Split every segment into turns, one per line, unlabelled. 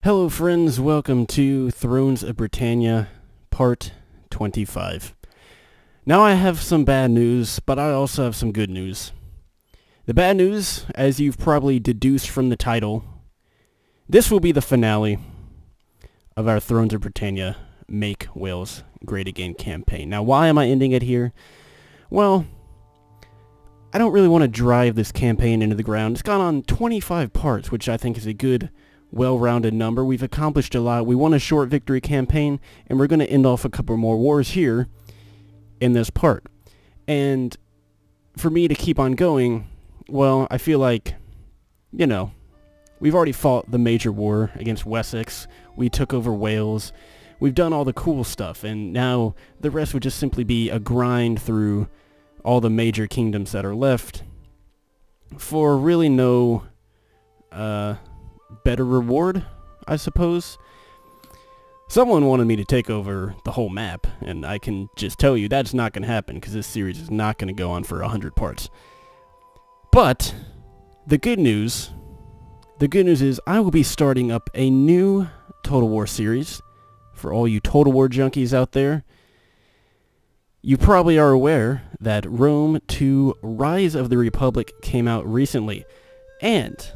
Hello friends, welcome to Thrones of Britannia, part 25. Now I have some bad news, but I also have some good news. The bad news, as you've probably deduced from the title, this will be the finale of our Thrones of Britannia Make Wales Great Again campaign. Now why am I ending it here? Well, I don't really want to drive this campaign into the ground. It's gone on 25 parts, which I think is a good, well-rounded number. We've accomplished a lot. We won a short victory campaign, and we're going to end off a couple more wars here in this part. And for me to keep on going, well, I feel like, you know, we've already fought the major war against Wessex. We took over Wales. We've done all the cool stuff, and now the rest would just simply be a grind through all the major kingdoms that are left for really no better reward, I suppose. Someone wanted me to take over the whole map, and I can just tell you that's not going to happen because this series is not going to go on for 100 parts. But the good news is I will be starting up a new Total War series for all you Total War junkies out there. You probably are aware that Rome 2 Rise of the Republic came out recently, and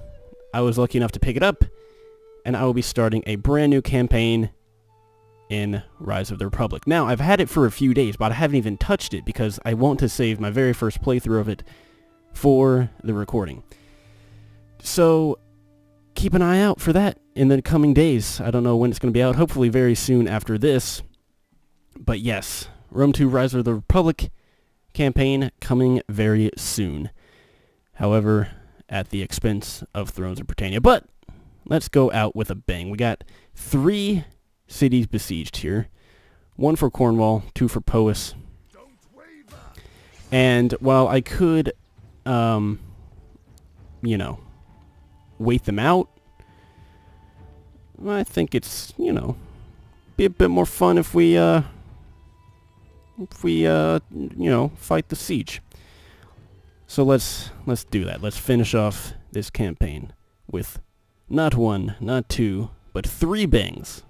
I was lucky enough to pick it up, and I will be starting a brand new campaign in Rise of the Republic. Now, I've had it for a few days, but I haven't even touched it because I want to save my very first playthrough of it for the recording. So, keep an eye out for that in the coming days. I don't know when it's going to be out, hopefully very soon after this. But yes, Rome 2 Rise of the Republic campaign coming very soon. However, at the expense of Thrones of Britannia. But let's go out with a bang. We got 3 cities besieged here. 1 for Cornwall, 2 for Powys. And while I could, you know, wait them out, I think it's, you know, be a bit more fun if we you know, fight the siege. So let's do that. Let's finish off this campaign with not 1, not 2, but 3 bangs.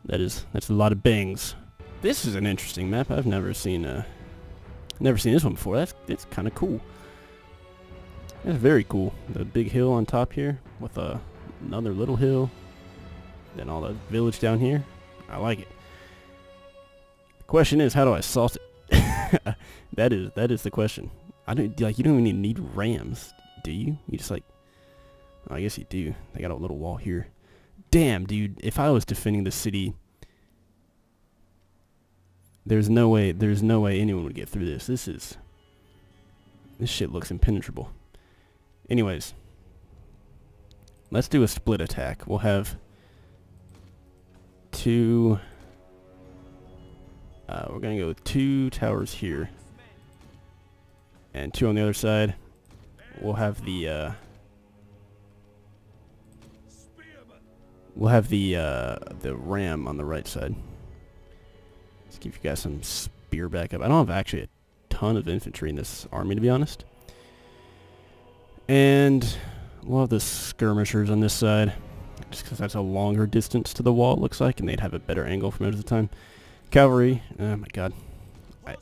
That's a lot of bangs. This is an interesting map. I've never seen this one before. It's kind of cool. That's very cool. The big hill on top here with another little hill, then all the village down here. I like it. The question is, how do I salt it? That is the question. You don't even need rams, do you? You just like, oh, I guess you do. They got a little wall here. Damn, dude, if I was defending the city, there's no way anyone would get through this. This shit looks impenetrable. Anyways, let's do a split attack. We'll have 2, we're gonna go 2 towers here. And 2 on the other side. We'll have the ram on the right side. Let's give you guys some spear backup. I don't have actually a ton of infantry in this army, to be honest. And we'll have the skirmishers on this side, just because that's a longer distance to the wall, it looks like, and they'd have a better angle for most of the time. Cavalry. Oh my god.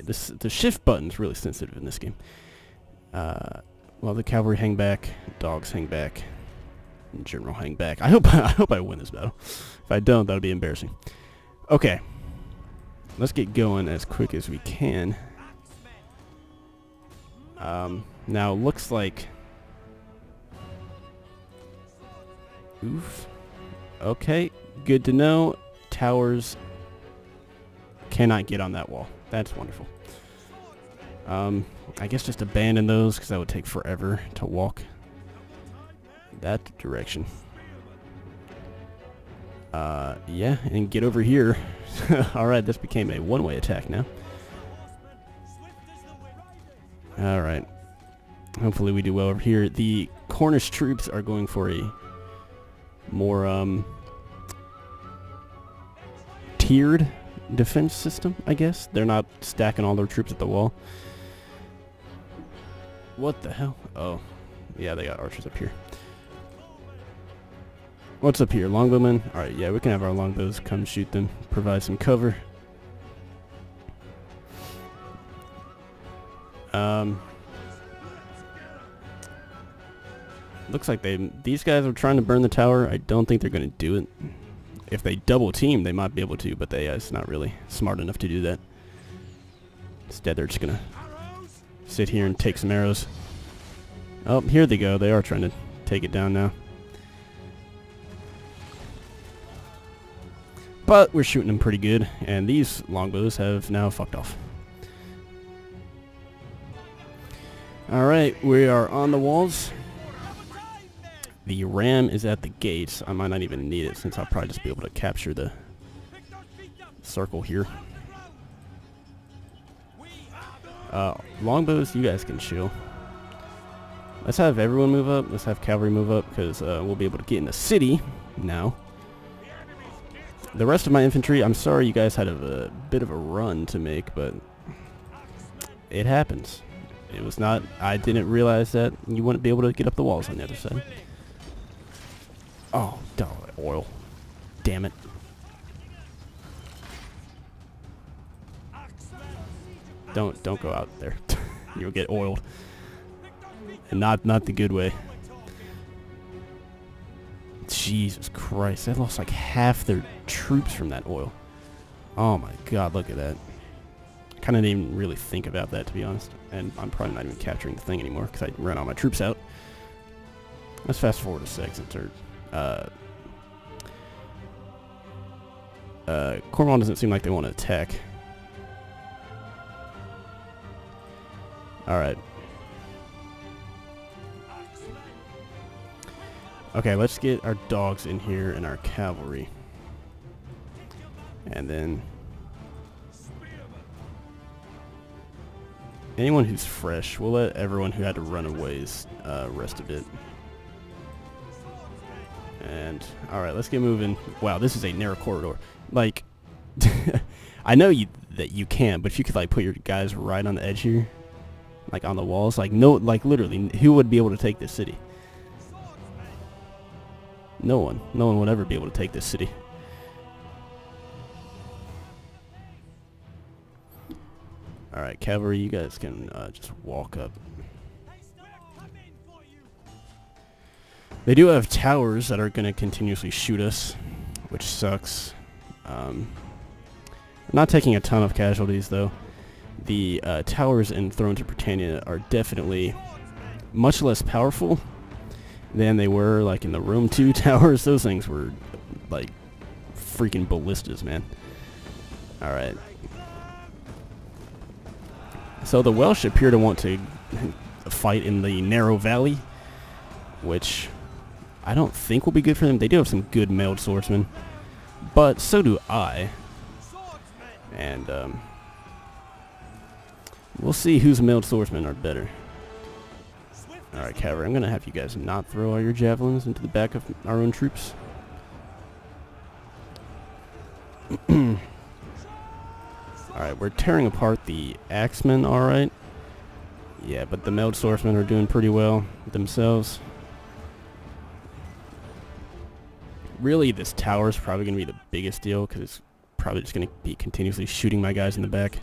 The shift button's really sensitive in this game. Well, the cavalry hang back, dogs hang back, and general hang back. I hope I win this battle. If I don't, that'll be embarrassing. Okay, let's get going as quick as we can. Now looks like, oof. Okay, good to know. Towers cannot get on that wall. That's wonderful. I guess just abandon those because that would take forever to walk that direction. Yeah, and get over here. Alright, this became a one-way attack now. Alright. Hopefully we do well over here. The Cornish troops are going for a more, tiered defense system, I guess. They're not stacking all their troops at the wall. What the hell? Oh, yeah, they got archers up here. What's up here? Longbowmen? Alright, yeah, we can have our longbows come shoot them. Provide some cover. Looks like these guys are trying to burn the tower. I don't think they're going to do it. If they double team, they might be able to, but it's not really smart enough to do that. Instead, they're just going to sit here and take some arrows. Oh, here they go. They are trying to take it down now. But we're shooting them pretty good, and these longbows have now fucked off. Alright, we are on the walls. The ram is at the gates. I might not even need it since I'll probably just be able to capture the circle here. Longbows, you guys can chill. Let's have everyone move up. Let's have cavalry move up because we'll be able to get in the city now. The rest of my infantry, I'm sorry you guys had a bit of a run to make, but it happens. It was not, I didn't realize that you wouldn't be able to get up the walls on the other side. Oh, oil. Damn it. Don't go out there. You'll get oiled. And not the good way. Jesus Christ, they lost like half their troops from that oil. Oh my god, look at that. Kind of didn't even really think about that, to be honest. And I'm probably not even capturing the thing anymore because I ran all my troops out. Let's fast forward to second turn. Cornwall doesn't seem like they want to attack. Alright. Okay, let's get our dogs in here and our cavalry. And then anyone who's fresh, we'll let everyone who had to run away rest a bit. And alright, let's get moving. Wow, this is a narrow corridor. Like, I know that you can, but if you could like put your guys right on the edge here, like on the walls, like literally, who would be able to take this city? No one. No one would ever be able to take this city. Alright, cavalry, you guys can just walk up. They do have towers that are going to continuously shoot us, which sucks. Not taking a ton of casualties, though. The towers in Thrones of Britannia are definitely much less powerful than they were, like, in the Rome 2 towers. Those things were, like, freaking ballistas, man. Alright. So the Welsh appear to want to fight in the narrow valley, which I don't think will be good for them. They do have some good mailed swordsmen, but so do I. And we'll see whose mailed swordsmen are better. Alright, cavalry, I'm going to have you guys not throw all your javelins into the back of our own troops. Alright, we're tearing apart the axemen, alright. Yeah, but the mailed swordsmen are doing pretty well themselves. Really, this tower is probably going to be the biggest deal, because it's probably just going to be continuously shooting my guys in the back.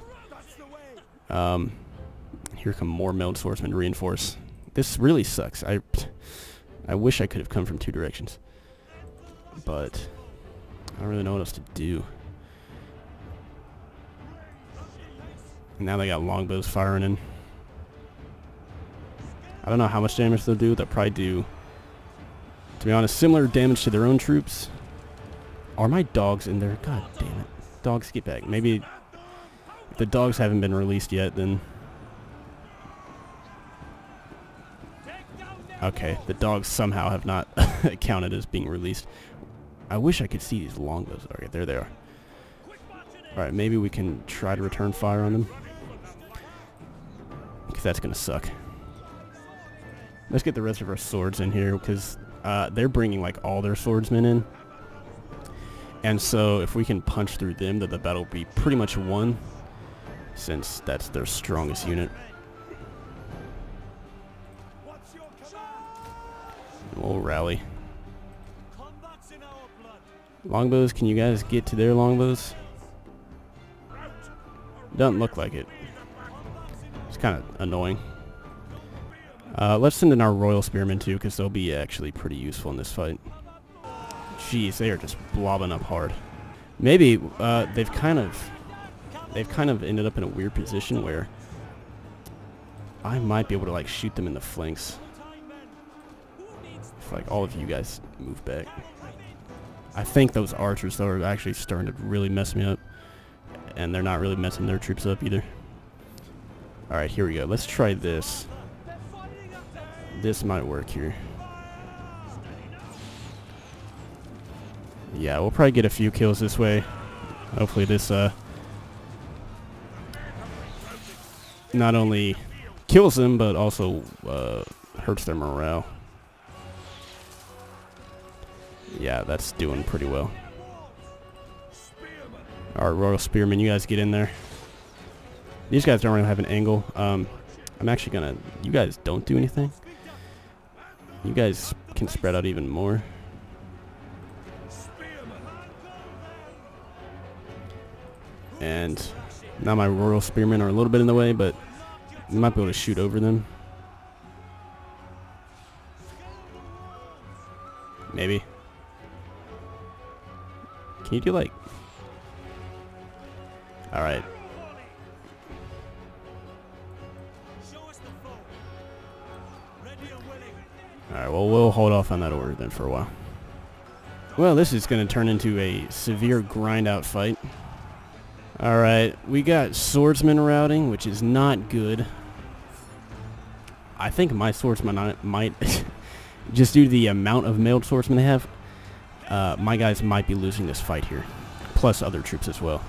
Here come more mailed swordsmen to reinforce. This really sucks. I wish I could have come from two directions. But I don't really know what else to do. Now they got longbows firing in. I don't know how much damage they'll do. They'll probably do, to be honest, similar damage to their own troops. Are my dogs in there? God damn it. Dogs, get back. Maybe if the dogs haven't been released yet, then... Okay, the dogs somehow have not counted as being released. I wish I could see these longbows. Okay, there they are. Alright, maybe we can try to return fire on them. Because that's going to suck. Let's get the rest of our swords in here, because they're bringing like all their swordsmen in. And so if we can punch through them, then the battle will be pretty much won, since that's their strongest unit. We'll rally. Longbows, can you guys get to their longbows? Doesn't look like it. It's kind of annoying. Let's send in our Royal Spearmen too, because they'll be actually pretty useful in this fight. Jeez, they are just blobbing up hard. Maybe they've kind of ended up in a weird position where I might be able to like shoot them in the flanks. If like all of you guys move back. I think those archers though are actually starting to really mess me up. And they're not really messing their troops up either. Alright, here we go. Let's try this. This might work here. Yeah, we'll probably get a few kills this way. Hopefully this not only kills them, but also hurts their morale. Yeah, that's doing pretty well. Alright, Royal Spearmen, you guys get in there. These guys don't really have an angle. I'm actually gonna... You guys don't do anything. You guys can spread out even more. And now my Royal Spearmen are a little bit in the way, but you might be able to shoot over them. Maybe. Can you do like... Alright. Alright, well, we'll hold off on that order then for a while. Well, this is going to turn into a severe grind-out fight. Alright, we got Swordsmen Routing, which is not good. I think my swordsmen might, just due to the amount of mailed swordsmen they have, my guys might be losing this fight here. Plus other troops as well.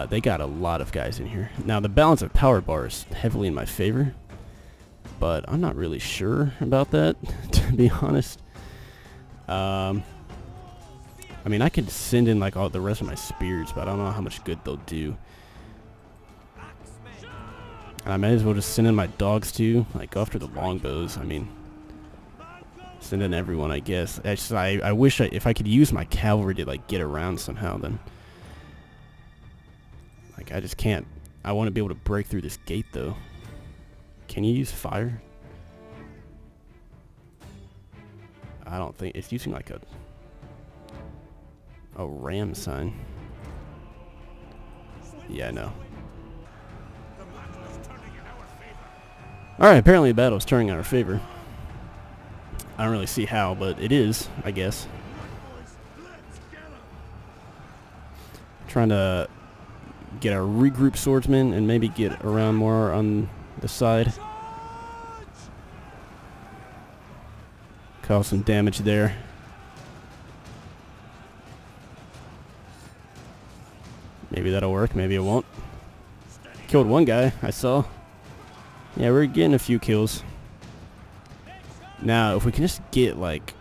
They got a lot of guys in here. Now, the balance of power bar is heavily in my favor, but I'm not really sure about that, to be honest. I mean, I could send in like all the rest of my spears, but I don't know how much good they'll do. And I might as well just send in my dogs too, like go after the longbows. I mean, send in everyone, I guess. I wish if I could use my cavalry to like get around somehow, then. Like, I just can't. I want to be able to break through this gate, though. Can you use fire? I don't think it's using like a ram sign. Yeah, no. Alright, apparently the battle is turning in our favor. I don't really see how, but it is, I guess. Trying to get our regroup swordsmen and maybe get around more on the side. Cause some damage there. Maybe that'll work, maybe it won't. Killed one guy, I saw. Yeah, we're getting a few kills. Now, if we can just get like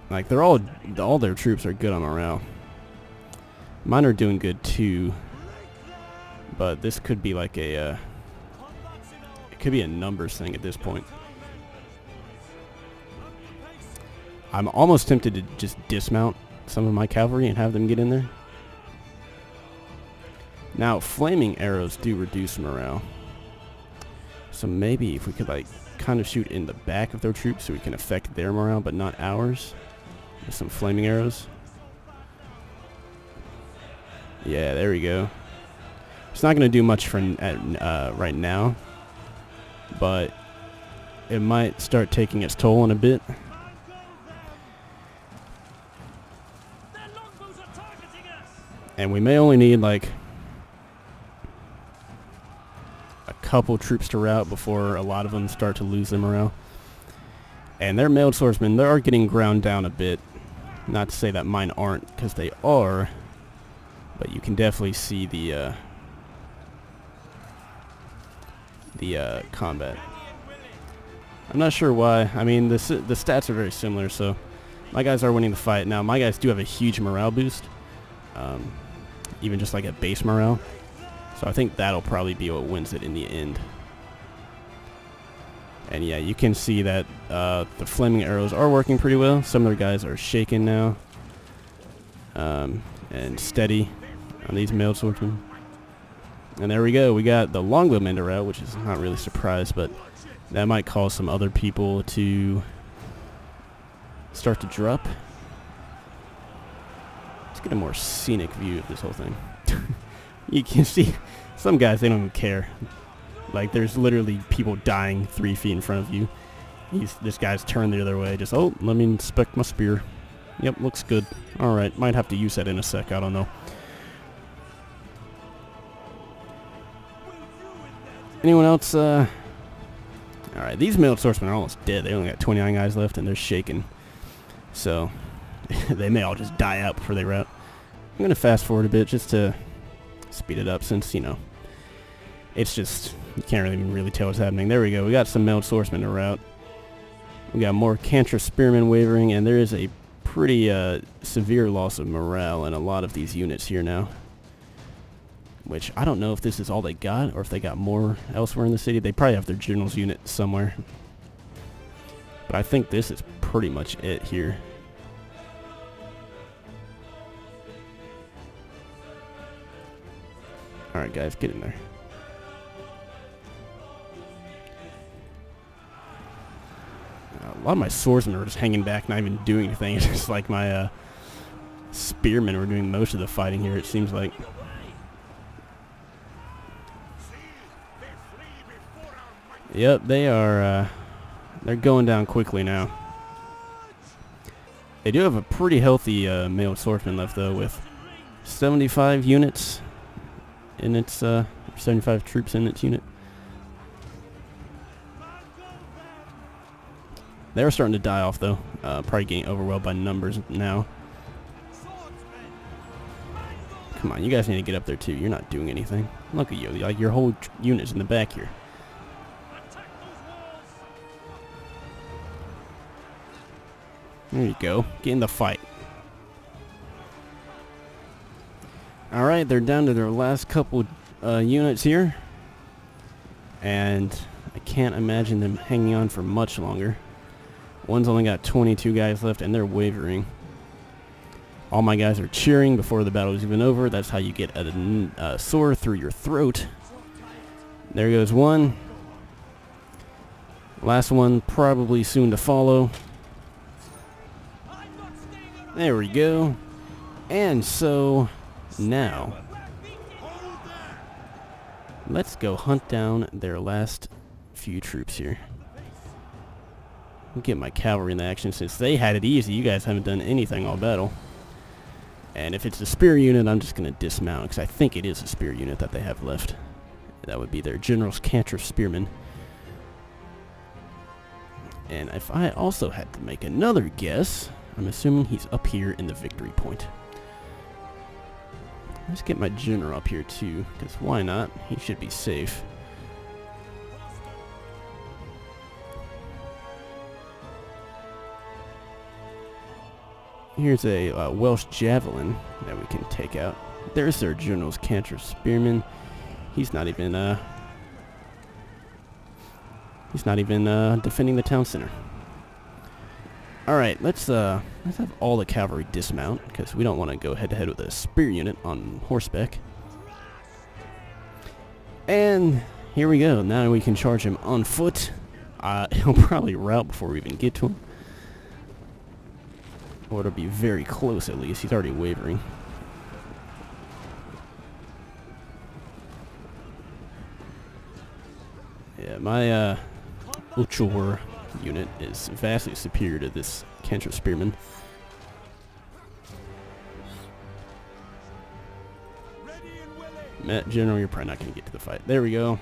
they're all their troops are good on morale. Mine are doing good too, but this could be like a it could be a numbers thing at this point. I'm almost tempted to just dismount some of my cavalry and have them get in there. Now, flaming arrows do reduce morale, so maybe if we could like kind of shoot in the back of their troops so we can affect their morale but not ours with some flaming arrows. Yeah, there we go. It's not going to do much for right now, but it might start taking its toll in a bit. And we may only need like a couple troops to rout before a lot of them start to lose their morale. And their mailed swordsmen, they are getting ground down a bit. Not to say that mine aren't, because they are. But you can definitely see the combat. I'm not sure why. I mean, the stats are very similar, so my guys are winning the fight. Now, my guys do have a huge morale boost, even just like a base morale. So I think that'll probably be what wins it in the end. And yeah, you can see that the flaming arrows are working pretty well. Some of their guys are shaken now. And steady on these mailed swordsmen. And there we go. We got the longbowmen to rout, which is not really a surprise, but that might cause some other people to start to drop. Let's get a more scenic view of this whole thing. You can see some guys, they don't even care. Like, there's literally people dying 3 feet in front of you. This guy's turned the other way. Just, oh, let me inspect my spear. Yep, looks good. Alright, might have to use that in a sec. I don't know. Anyone else? Alright, these mailed swordsmen are almost dead. They only got 29 guys left, and they're shaken. So, they may all just die out before they rout. I'm going to fast forward a bit just to speed it up since, you know, it's just, you can't really tell what's happening. There we go. We got some mailed swordsmen to rout. We got more cantrip spearmen wavering, and there is a pretty severe loss of morale in a lot of these units here now. Which, I don't know if this is all they got, or if they got more elsewhere in the city. They probably have their general's unit somewhere. But I think this is pretty much it here. Alright guys, get in there. A lot of my swordsmen are just hanging back, not even doing anything. It's just like my spearmen were doing most of the fighting here, it seems like. Yep, they are, they're going down quickly now. They do have a pretty healthy mailed swordsman left, though, with 75 units in its, 75 troops in its unit. They're starting to die off, though. Probably getting overwhelmed by numbers now. Come on, you guys need to get up there, too. You're not doing anything. Look at you. Like, your whole unit's in the back here. There you go. Get in the fight. Alright, they're down to their last couple units here. And I can't imagine them hanging on for much longer. One's only got 22 guys left, and they're wavering. All my guys are cheering before the battle is even over. That's how you get a sword through your throat. There goes one. Last one probably soon to follow. There we go. And so, now, let's go hunt down their last few troops here. I'll get my cavalry in the action since they had it easy. You guys haven't done anything all battle. And if it's a spear unit, I'm just going to dismount, because I think it is a spear unit that they have left. That would be their general's cantrip spearmen. And if I also had to make another guess, I'm assuming he's up here in the victory point. Let's get my general up here too, because why not? He should be safe. Here's a Welsh javelin that we can take out. There's their general's cantrip spearman. He's not even defending the town center. Alright, let's have all the cavalry dismount, because we don't want to go head-to-head with a spear unit on horseback. And here we go. Now we can charge him on foot. He'll probably rout before we even get to him. Or it'll be very close at least. He's already wavering. Yeah, my Uchor unit is vastly superior to this cantrip spearman. Matt General, you're probably not going to get to the fight. There we go.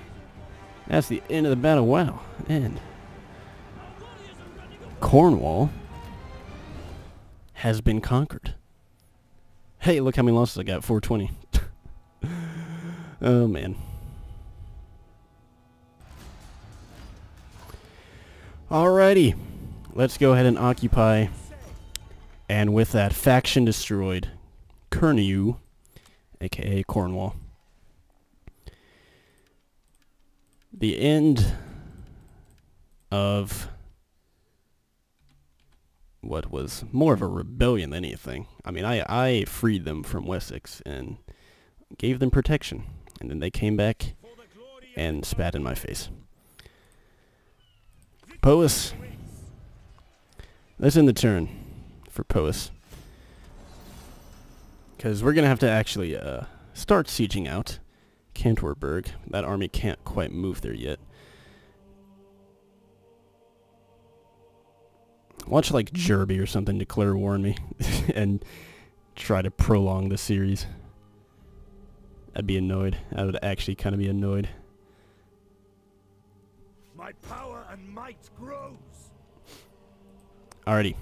That's the end of the battle. Wow. And Cornwall has been conquered. Hey, look how many losses I got. 420. Oh, man. Alrighty. Let's go ahead and occupy. And with that, faction destroyed. Cornwall, aka Cornwall. The end of what was more of a rebellion than anything. I mean, I freed them from Wessex and gave them protection, and then they came back and spat in my face. Powys. Let's end the turn for Powys, because we're going to have to actually start sieging out Warburg. That army can't quite move there yet. Watch like Derby or something declare war on me and try to prolong the series. I'd be annoyed. I would actually kind of be annoyed.
My power and might grows.
Alrighty,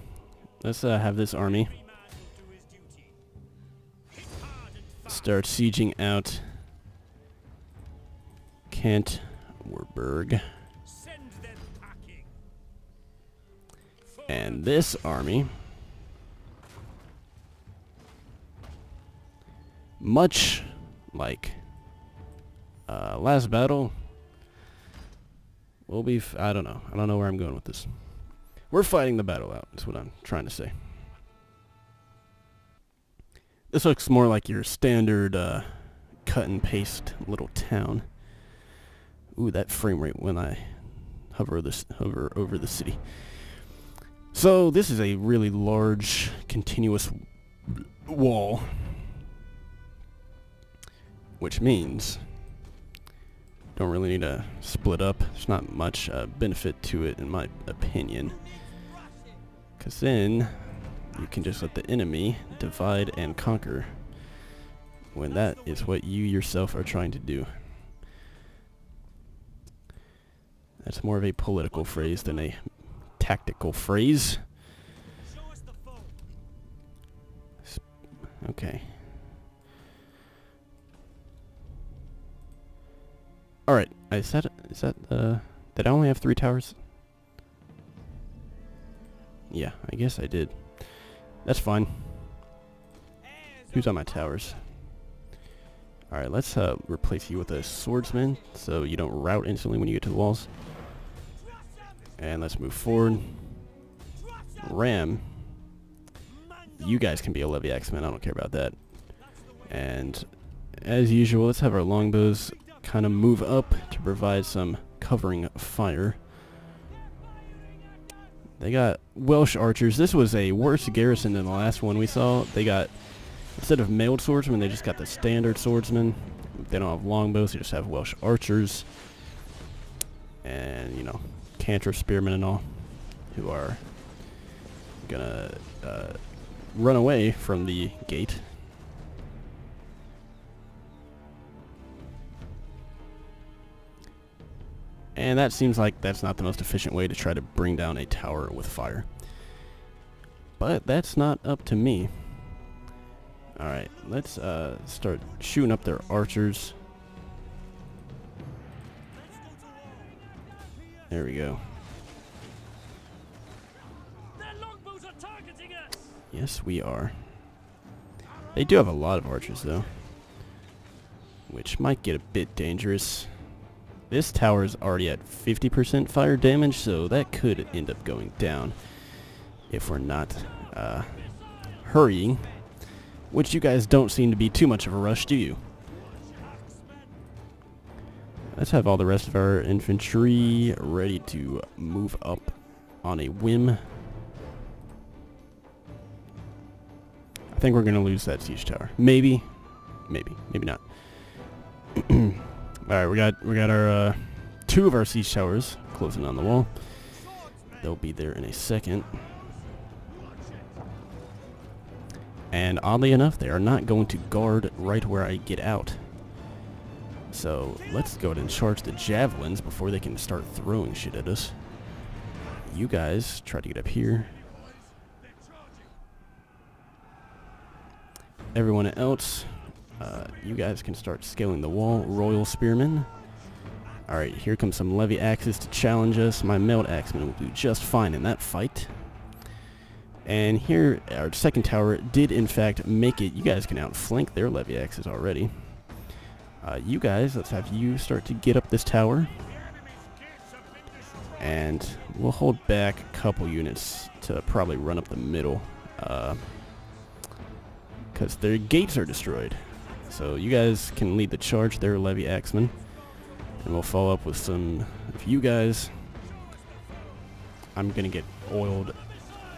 let's have this army start sieging out Warburg. And this army, much like last battle, will be, I don't know where I'm going with this. We're fighting the battle out, is what I'm trying to say. This looks more like your standard cut and paste little town. Ooh, that frame rate when I hover over the city. So this is a really large, continuous wall, which means don't really need to split up. There's not much benefit to it, in my opinion, because then you can just let the enemy divide and conquer when that is what you yourself are trying to do. That's more of a political phrase than a tactical phrase. Okay. Alright, is that did I only have 3 towers? Yeah, I guess I did. That's fine. Who's on my towers? Alright, let's replace you with a swordsman so you don't rout instantly when you get to the walls. And let's move forward. Ram. You guys can be a levy axeman, I don't care about that. And as usual, let's have our longbows kind of move up to provide some covering fire. They got Welsh archers. This was a worse garrison than the last one we saw. They got, instead of mailed swordsmen, they just got the standard swordsmen. They don't have longbows, they just have Welsh archers. And, you know, cantrip spearmen and all, who are gonna run away from the gate. And that seems like that's not the most efficient way to try to bring down a tower with fire. But that's not up to me. Alright, let's start shooting up their archers. There we go. Yes, we are. They do have a lot of archers, though, which might get a bit dangerous. This tower is already at 50% fire damage, so that could end up going down if we're not hurrying, which you guys don't seem to be too much of a rush, do you? Let's have all the rest of our infantry ready to move up on a whim. I think we're going to lose that siege tower. Maybe not. Alright, we got our 2 of our siege towers closing on the wall. They'll be there in a second. And oddly enough, they are not going to guard right where I get out. So let's go ahead and charge the javelins before they can start throwing shit at us. You guys try to get up here. Everyone else, you guys can start scaling the wall. Royal Spearmen. Alright, here comes some levy axes to challenge us. My mailed axemen will do just fine in that fight. And here, our second tower did in fact make it. You guys can outflank their levy axes already. You guys, let's have you start to get up this tower. And we'll hold back a couple units to probably run up the middle. Because their gates are destroyed. So you guys can lead the charge there, Levy Axemen. And we'll follow up with some of you guys. I'm gonna get oiled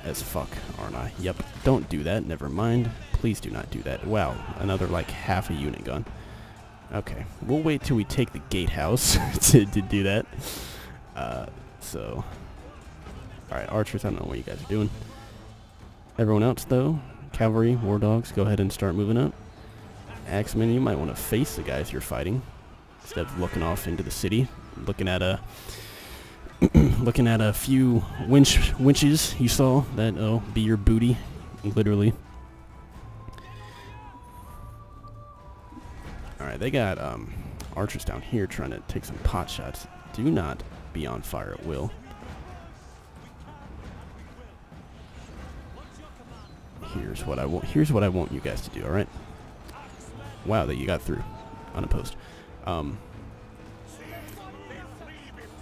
as fuck, aren't I? Yep. Don't do that. Never mind. Please do not do that. Wow. Another like half a unit gone. Okay. We'll wait till we take the gatehouse to do that. So. Alright, archers, I don't know what you guys are doing. Everyone else, though, cavalry, war dogs, go ahead and start moving up. Axemen, you might want to face the guys you're fighting instead of looking off into the city, looking at a looking at a few winches you saw that be your booty, literally. All right, they got archers down here trying to take some pot shots. Do not be on fire at will. Here's what I want. Here's what I want you guys to do. All right. Wow, that you got through, unopposed.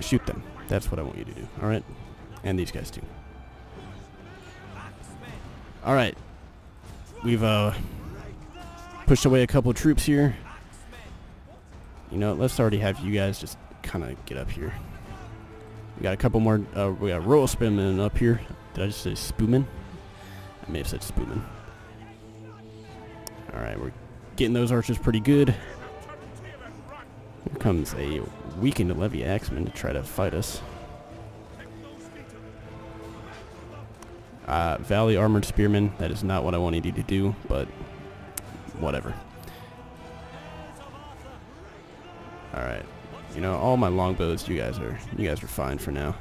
Shoot them. That's what I want you to do. All right, and these guys too. All right. We've pushed away a couple of troops here. You know, let's already have you guys just kind of get up here. We got a couple more. We got royal spearmen up here. Did I just say spoonmen? I may have said spoonmen. Alright, we're getting those archers pretty good. Here comes a weakened Levy Axeman to try to fight us. Valley Armored Spearmen, that is not what I wanted you to do, but whatever. Alright. You know, all my longbows, you guys are fine for now.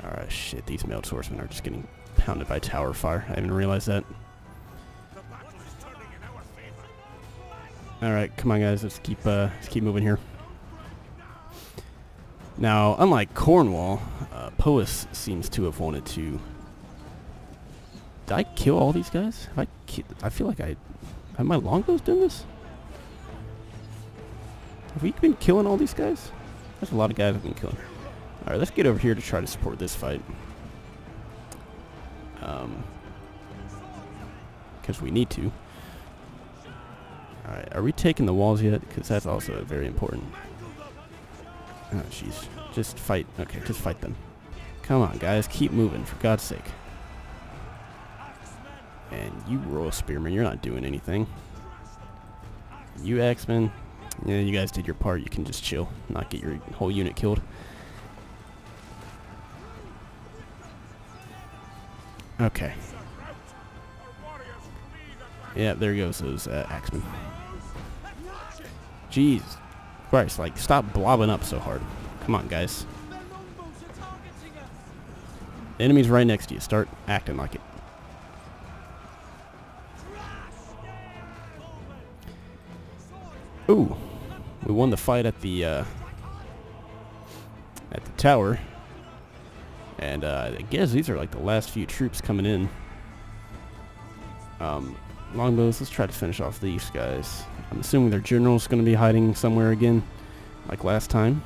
Alright, shit, these mailed swordsmen are just getting pounded by tower fire. I didn't realize that. Alright, come on guys, let's keep moving here. Now, unlike Cornwall, Poes seems to have wanted to... Did I kill all these guys? I feel like have my longbows done this? Have we been killing all these guys? That's a lot of guys I've been killing. Alright, let's get over here to try to support this fight. Because we need to. Alright, are we taking the walls yet? Because that's also very important. Oh, jeez. Just fight. Okay, just fight them. Come on, guys. Keep moving, for God's sake. And you royal spearmen, you're not doing anything. You axemen, yeah, you guys did your part. You can just chill, not get your whole unit killed. Okay. Yeah, there goes those axemen. Jeez. Christ, like, stop blobbing up so hard. Come on, guys. The enemy's right next to you. Start acting like it. Ooh. We won the fight at the tower. And I guess these are like the last few troops coming in. Longbows, let's try to finish off these guys. I'm assuming their general's going to be hiding somewhere again, like last time.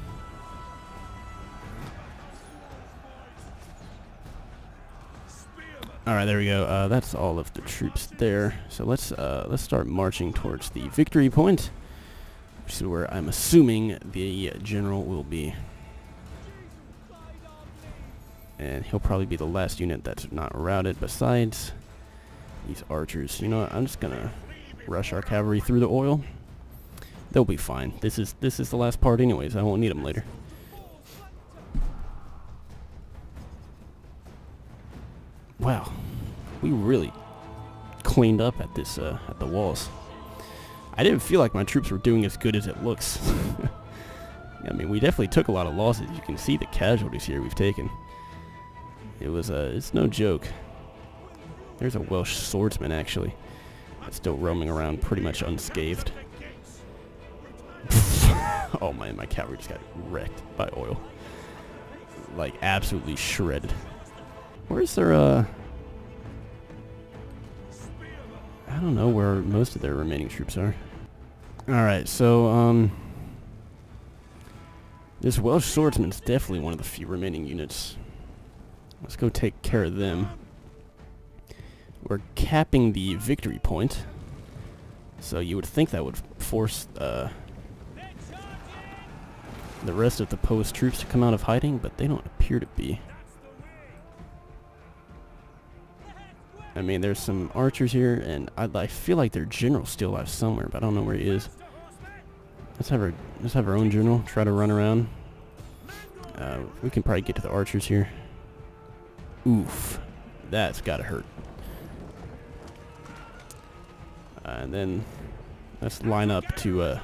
Alright, there we go. That's all of the troops there. So let's start marching towards the victory point, which is where I'm assuming the general will be. And he'll probably be the last unit that's not routed besides these archers. You know what? I'm just gonna rush our cavalry through the oil. They'll be fine. This is the last part anyways. I won't need them later. Wow. We really cleaned up at this at the walls. I didn't feel like my troops were doing as good as it looks. I mean, we definitely took a lot of losses. You can see the casualties here we've taken. It was it's no joke. There's a Welsh swordsman actually that's still roaming around pretty much unscathed. Oh man, my cavalry just got wrecked by oil. Like absolutely shredded. Where's their I don't know where most of their remaining troops are. Alright, so This Welsh swordsman's definitely one of the few remaining units. Let's go take care of them. We're capping the victory point, so you would think that would force the rest of the post troops to come out of hiding, but they don't appear to be. I mean, there's some archers here, and I feel like their general's still alive somewhere, but I don't know where he is. Let's have our own general try to run around. We can probably get to the archers here. Oof, that's gotta hurt. And then let's line up to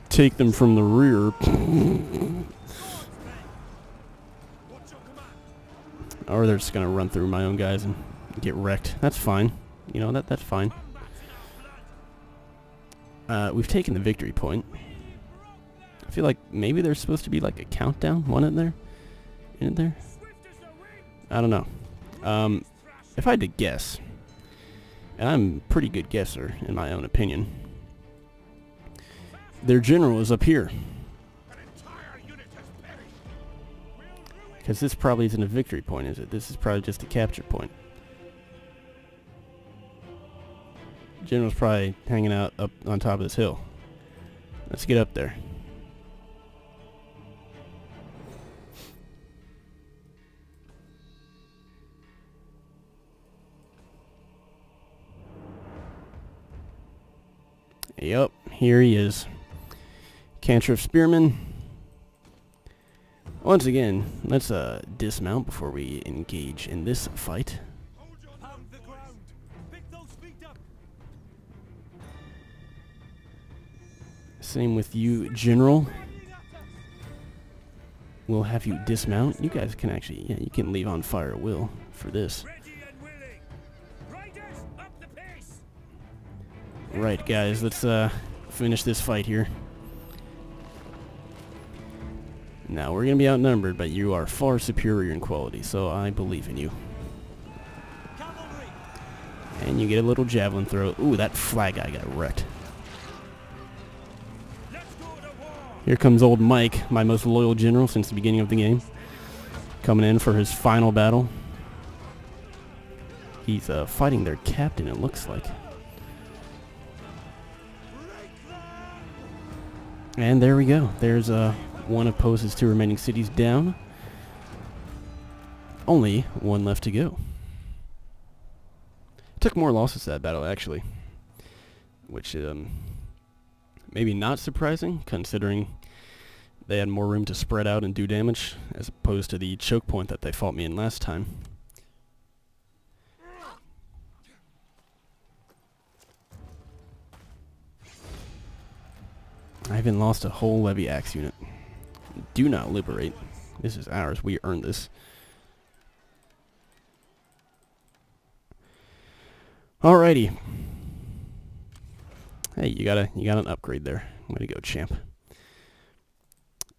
take them from the rear. Or they're just gonna run through my own guys and get wrecked. That's fine. You know, that's fine. We've taken the victory point. I feel like maybe there's supposed to be like a countdown one in there. In there? I don't know. If I had to guess, and I'm a pretty good guesser in my own opinion, their general is up here. Because this probably isn't a victory point, is it? This is probably just a capture point. General's probably hanging out up on top of this hill. Let's get up there. Yep, here he is. Cantrip Spearman. Once again, let's dismount before we engage in this fight. Same with you, General. We'll have you dismount. You guys can actually, yeah, you can leave on fire at will for this. Right, guys, let's finish this fight here. Now, we're going to be outnumbered, but you are far superior in quality, so I believe in you. And you get a little javelin throw. Ooh, that flag guy got wrecked. Here comes old Mike, my most loyal general since the beginning of the game, coming in for his final battle. He's fighting their captain, it looks like. And there we go. There's one of Post's 2 remaining cities down. Only one left to go. Took more losses to that battle, actually. Which, maybe not surprising, considering they had more room to spread out and do damage, as opposed to the choke point that they fought me in last time. I haven't lost a whole levy axe unit. Do not liberate. This is ours. We earned this. Alrighty. Hey, you got an upgrade there. Way to go, champ.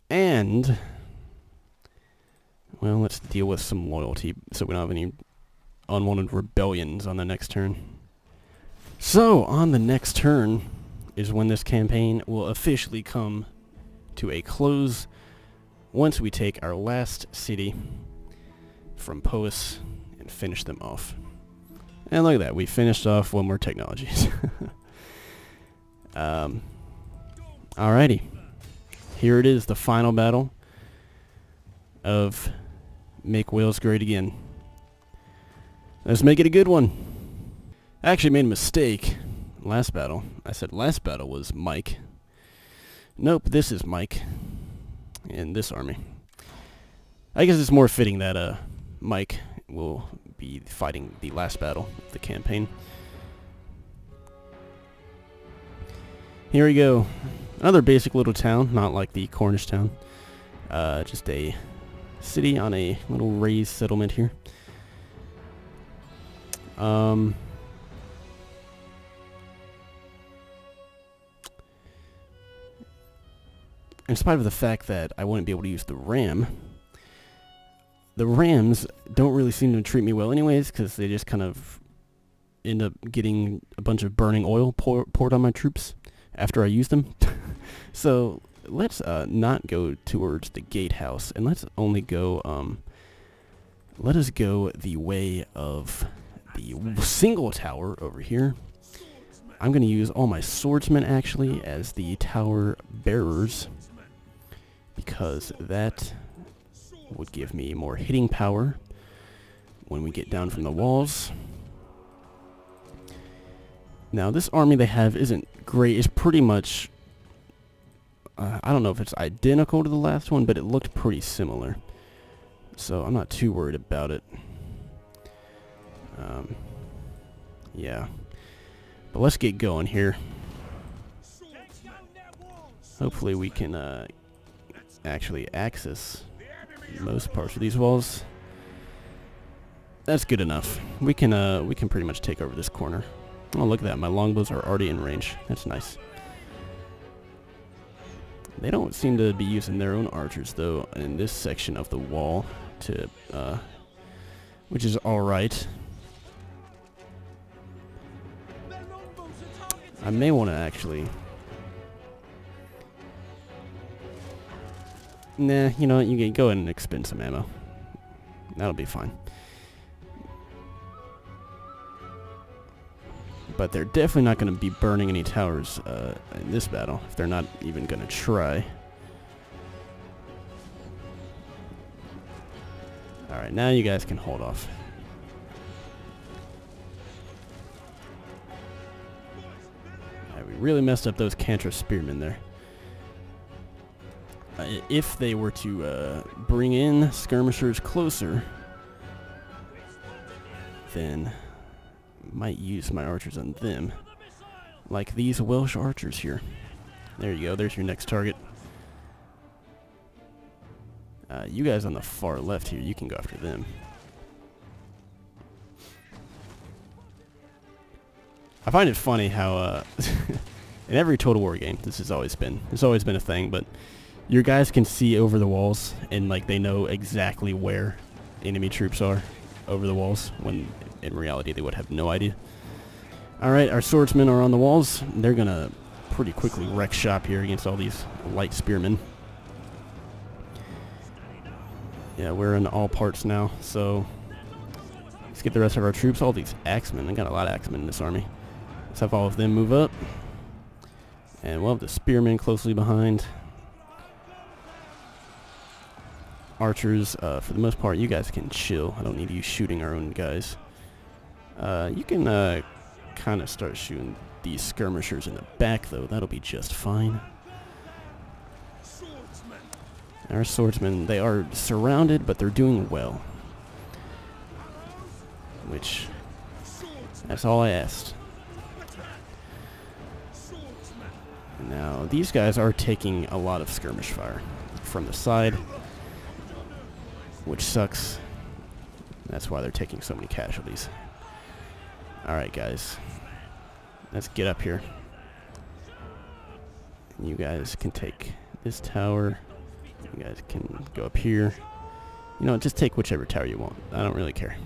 And well, let's deal with some loyalty so we don't have any unwanted rebellions on the next turn. So, on the next turn is when this campaign will officially come to a close once we take our last city from Poes and finish them off. And look at that, we finished off one more technologies. Alrighty. Here it is, the final battle of Make Wales Great Again. Let's make it a good one. I actually made a mistake last battle. I said last battle was Mike. Nope, this is Mike in this army. I guess it's more fitting that Mike will be fighting the last battle of the campaign. Here we go. Another basic little town, not like the Cornish town. Just a city on a little raised settlement here. In spite of the fact that I wouldn't be able to use the ram, the rams don't really seem to treat me well anyways, because they just kind of end up getting a bunch of burning oil poured on my troops after I use them. So let's not go towards the gatehouse, and let's only go, let us go the way of the single tower over here. I'm going to use all my swordsmen, actually, as the tower bearers, because that would give me more hitting power when we get down from the walls. Now, this army they have isn't great. It's pretty much, I don't know if it's identical to the last one, but it looked pretty similar. So I'm not too worried about it. Yeah. But let's get going here. Hopefully we can actually access most parts of these walls. That's good enough. We can pretty much take over this corner. Oh, look at that. My longbows are already in range. That's nice. They don't seem to be using their own archers, though, in this section of the wall, to, which is alright. I may want to actually... Nah, you know what? You can go ahead and expend some ammo. That'll be fine. But they're definitely not going to be burning any towers in this battle, if they're not even going to try. Alright, now you guys can hold off. Alright, we really messed up those cantrip spearmen there. If they were to bring in skirmishers closer, then might use my archers on them, like these Welsh archers here. There you go, there's your next target. You guys on the far left here, you can go after them. I find it funny how in every Total War game this has always been a thing, but your guys can see over the walls and like they know exactly where enemy troops are over the walls, when in reality they would have no idea. Alright, our swordsmen are on the walls. They're gonna pretty quickly wreck shop here against all these light spearmen. Yeah, we're in all parts now, so let's get the rest of our troops. All these axemen, I got a lot of axemen in this army. Let's have all of them move up. And we'll have the spearmen closely behind. Archers, for the most part, you guys can chill. I don't need you shooting our own guys. You can kind of start shooting these skirmishers in the back, though. That'll be just fine. Our swordsmen, they are surrounded, but they're doing well. Which, that's all I asked. Now, these guys are taking a lot of skirmish fire from the side, which sucks. That's why they're taking so many casualties. Alright, guys. Let's get up here. You guys can take this tower. You guys can go up here. You know, just take whichever tower you want. I don't really care.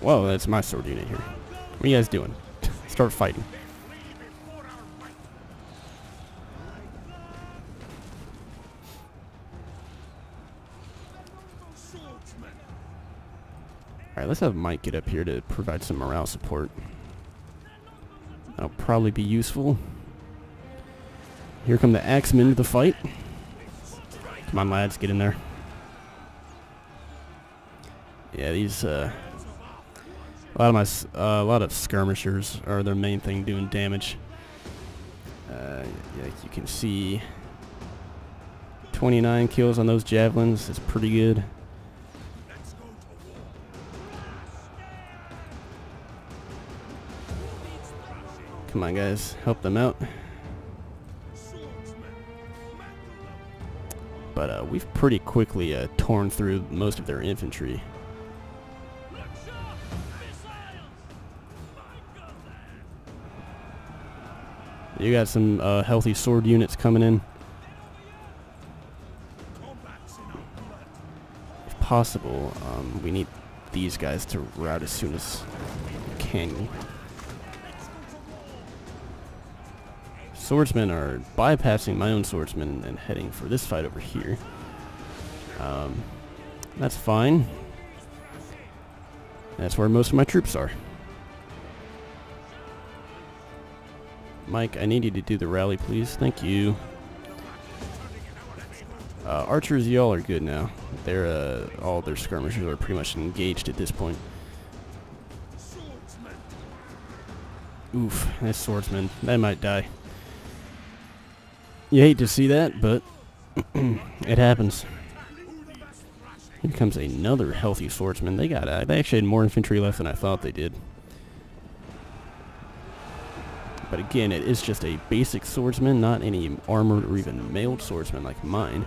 Whoa, that's my sword unit here. What are you guys doing? Start fighting. Alright, let's have Mike get up here to provide some morale support. That'll probably be useful. Here come the axemen to the fight. Come on, lads, get in there. Yeah, these a lot of skirmishers are their main thing doing damage. Yeah, you can see 29 kills on those javelins. It's pretty good. Come on, guys, help them out. But we've pretty quickly torn through most of their infantry. You got some healthy sword units coming in. If possible, we need these guys to rout as soon as we can. Swordsmen are bypassing my own swordsmen and heading for this fight over here. That's fine. That's where most of my troops are. Mike, I need you to do the rally, please. Thank you. Archers, y'all are good now. They're, all their skirmishers are pretty much engaged at this point. Oof, that swordsman. That might die. You hate to see that, but it happens. Here comes another healthy swordsman. They actually had more infantry left than I thought they did. But again, it is just a basic swordsman, not any armored or even mailed swordsman like mine.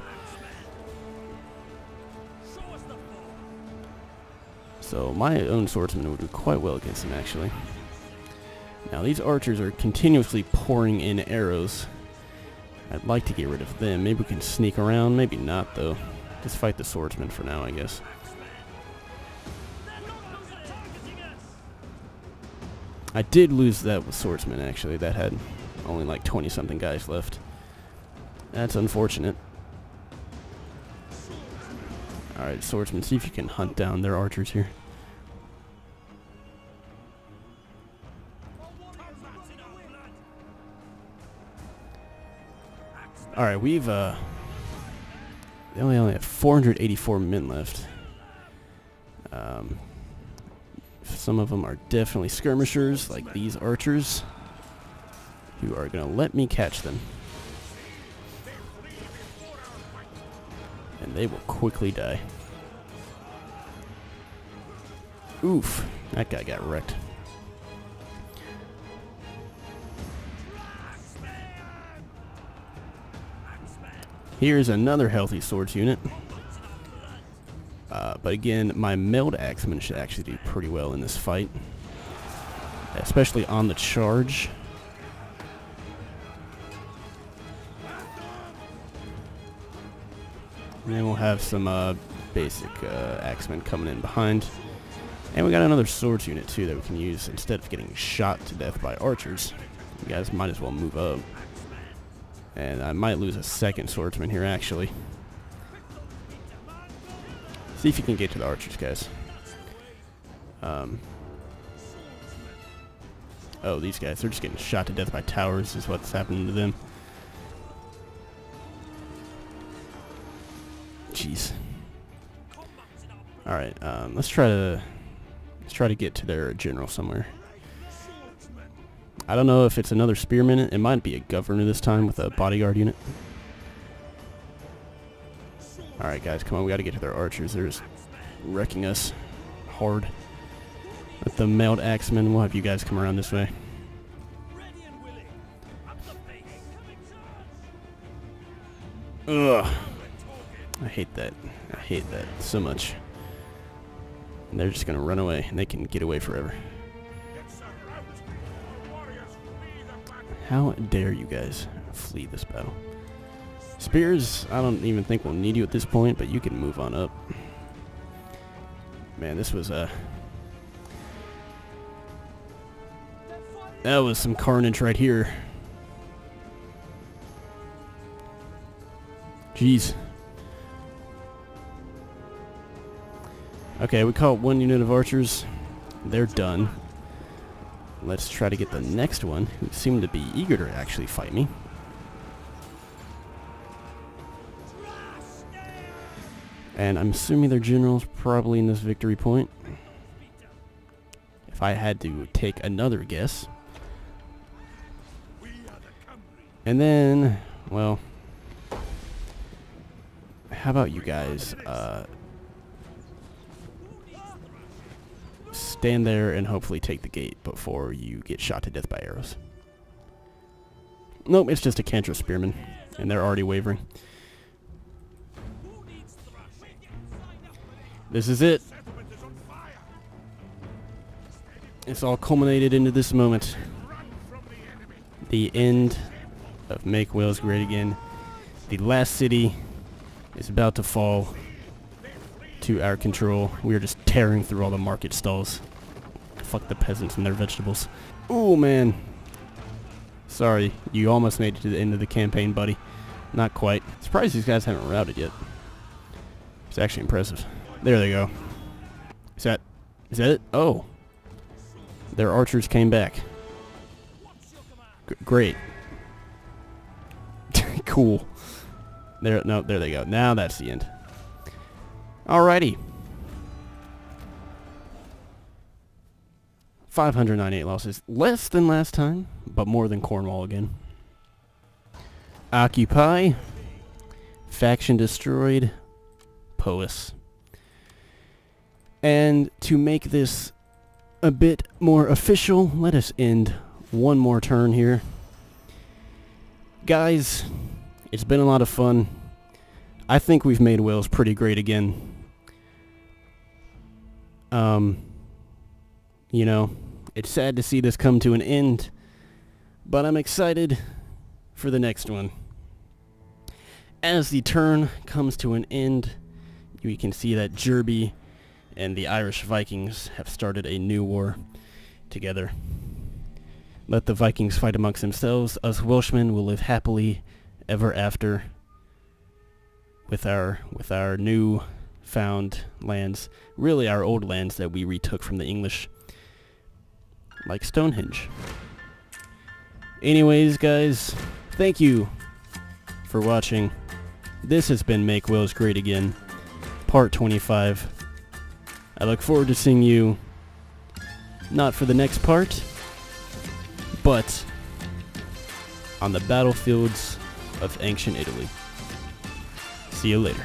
So my own swordsman would do quite well against him, actually. Now these archers are continuously pouring in arrows. I'd like to get rid of them. Maybe we can sneak around. Maybe not, though. Just fight the swordsman for now, I guess. I did lose that with swordsman, actually. That had only like 20-something guys left. That's unfortunate. Alright, swordsman, see if you can hunt down their archers here. Alright, we've, they only have 484 men left. Some of them are definitely skirmishers, like these archers, who are going to let me catch them. And they will quickly die. Oof, that guy got wrecked. Here's another healthy swords unit. But again, my mailed axemen should actually do pretty well in this fight. Especially on the charge. And then we'll have some basic axemen coming in behind. And we got another swords unit too that we can use instead of getting shot to death by archers. You guys might as well move up. And I might lose a second swordsman here, actually. See if you can get to the archers, guys. Oh, these guys, they're just getting shot to death by towers is what's happening to them. Jeez. Alright, let's try to get to their general somewhere. I don't know if it's another spearman. It might be a governor this time with a bodyguard unit. Alright guys, come on, we gotta get to their archers. They're just wrecking us hard. With the mailed axemen, we'll have you guys come around this way. Ugh. I hate that. I hate that so much. And they're just gonna run away, and they can get away forever. How dare you guys flee this battle? Spears, I don't even think we'll need you at this point, but you can move on up. Man, this was that was some carnage right here. Jeez. Okay, we caught one unit of archers. They're done. Let's try to get the next one, who seemed to be eager to actually fight me. And I'm assuming their general's probably in this victory point. If I had to take another guess. And then, well, how about you guys stand there and hopefully take the gate before you get shot to death by arrows. Nope, it's just a cantrip spearman, and they're already wavering. This is it. It's all culminated into this moment. The end of Make Wales Great Again. The last city is about to fall. to our control. We are just tearing through all the market stalls. Fuck the peasants and their vegetables. Oh man. Sorry, you almost made it to the end of the campaign, buddy. Not quite. Surprised these guys haven't routed yet. It's actually impressive. There they go. Is that it? Oh. Their archers came back. Great. Cool. There they go. Now that's the end. Alrighty. 598 losses. Less than last time, but more than Cornwall again. Occupy. Faction destroyed. Pois. And to make this a bit more official, let us end one more turn here. Guys, it's been a lot of fun. I think we've made Wales pretty great again. You know, it's sad to see this come to an end, but I'm excited for the next one. As the turn comes to an end, we can see that Derby and the Irish Vikings have started a new war together. Let the Vikings fight amongst themselves. Us Welshmen will live happily ever after with our new found lands. Really our old lands that we retook from the English. Like Stonehenge. Anyways, guys, thank you for watching. This has been Make Wales Great Again, part 25. I look forward to seeing you, not for the next part, but on the battlefields of ancient Italy. See you later.